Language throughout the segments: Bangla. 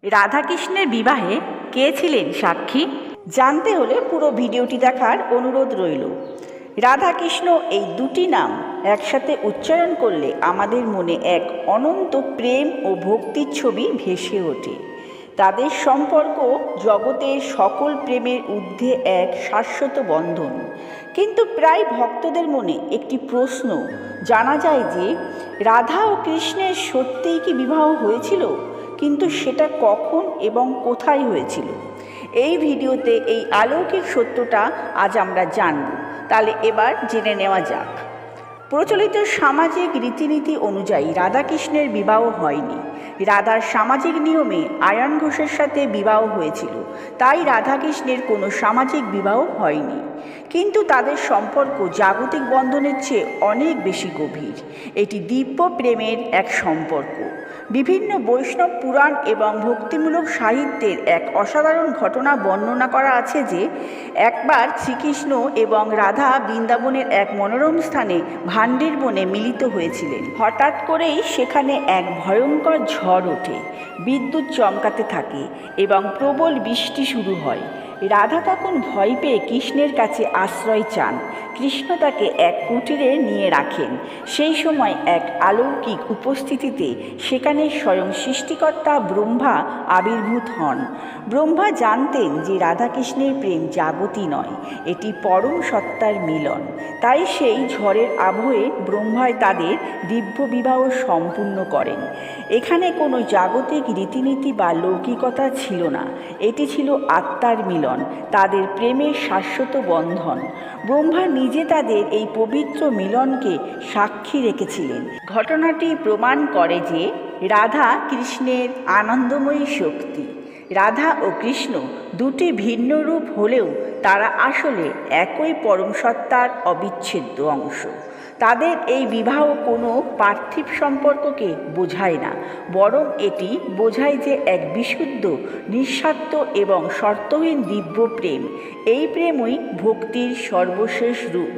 রাধাকৃষ্ণের বিবাহে কে ছিলেন সাক্ষী? জানতে হলে পুরো ভিডিওটি দেখার অনুরোধ রইল। রাধাকৃষ্ণ এই দুটি নাম একসাথে উচ্চারণ করলে আমাদের মনে এক অনন্ত প্রেম ও ভক্তির ছবি ভেসে ওঠে। তাদের সম্পর্ক জগতের সকল প্রেমের ঊর্ধ্বে এক শাশ্বত বন্ধন। কিন্তু প্রায় ভক্তদের মনে একটি প্রশ্ন জানা যায় যে রাধা ও কৃষ্ণের সত্যিই কি বিবাহ হয়েছিল, কিন্তু সেটা কখন এবং কোথায় হয়েছিল। এই ভিডিওতে এই অলৌকিক সত্যটা আজ আমরা জানব। তাহলে এবার জেনে নেওয়া যাক। প্রচলিত সামাজিক রীতিনীতি অনুযায়ী রাধাকৃষ্ণের বিবাহ হয়নি। রাধার সামাজিক নিয়মে আয়ান ঘোষের সাথে বিবাহ হয়েছিল, তাই রাধাকৃষ্ণের কোনো সামাজিক বিবাহ হয়নি। কিন্তু তাদের সম্পর্ক জাগতিক বন্ধনের চেয়ে অনেক বেশি গভীর। এটি দিব্য প্রেমের এক সম্পর্ক। বিভিন্ন বৈষ্ণব পুরাণ এবং ভক্তিমূলক সাহিত্যের এক অসাধারণ ঘটনা বর্ণনা করা আছে যে একবার শ্রীকৃষ্ণ এবং রাধা বৃন্দাবনের এক মনোরম স্থানে ভান্ডের বনে মিলিত হয়েছিলেন। হঠাৎ করেই সেখানে এক ভয়ঙ্কর ঝড় ওঠে, বিদ্যুৎ চমকাতে থাকে এবং প্রবল বৃষ্টি শুরু হয়। রাধা তখন ভয় পেয়ে কৃষ্ণের কাছে আশ্রয় চান। কৃষ্ণ তাকে এক কুটিরে নিয়ে রাখেন। সেই সময় এক অলৌকিক উপস্থিতিতে সেখানে স্বয়ং সৃষ্টিকর্তা ব্রহ্মা আবির্ভূত হন। ব্রহ্মা জানতেন যে রাধাকৃষ্ণের প্রেম জাগতি নয়, এটি পরম সত্তার মিলন। তাই সেই ঝড়ের আবহে ব্রহ্মায় তাদের দিব্য বিবাহ সম্পূর্ণ করেন। এখানে কোনো জাগতিক রীতিনীতি বা লৌকিকতা ছিল না, এটি ছিল আত্মার মিলন, তাদের প্রেমের শাশ্বত বন্ধন। ব্রহ্মা নিজে তাদের এই পবিত্র মিলনকে সাক্ষী রেখেছিলেন। ঘটনাটি প্রমাণ করে যে রাধা কৃষ্ণের আনন্দময়ী শক্তি। রাধা ও কৃষ্ণ দুটি ভিন্ন রূপ হলেও তারা আসলে একই পরম সত্তার অবিচ্ছেদ্য অংশ। তাদের এই বিবাহ কোনো পার্থিব সম্পর্ককে বোঝায় না, বরং এটি বোঝায় যে এক বিশুদ্ধ, নিঃস্বার্থ এবং শর্তহীন দিব্য প্রেম। এই প্রেমই ভক্তির সর্বশেষ রূপ।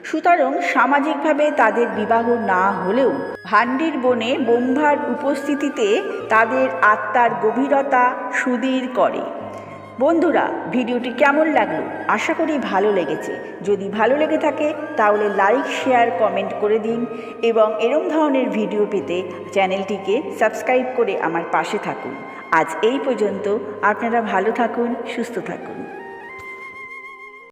সুতরাং সামাজিকভাবে তাদের বিবাহ না হলেও ভান্ডির বনে ব্রহ্মার উপস্থিতিতে তাদের আত্মার গভীরতা সুদৃঢ় করে। বন্ধুরা, ভিডিওটি কেমন লাগলো? আশা করি ভালো লেগেছে। যদি ভালো লেগে থাকে তাহলে লাইক, শেয়ার, কমেন্ট করে দিন এবং এরকম ধরনের ভিডিও পেতে চ্যানেলটিকে সাবস্ক্রাইব করে আমার পাশে থাকুন। আজ এই পর্যন্ত। আপনারা ভালো থাকুন, সুস্থ থাকুন।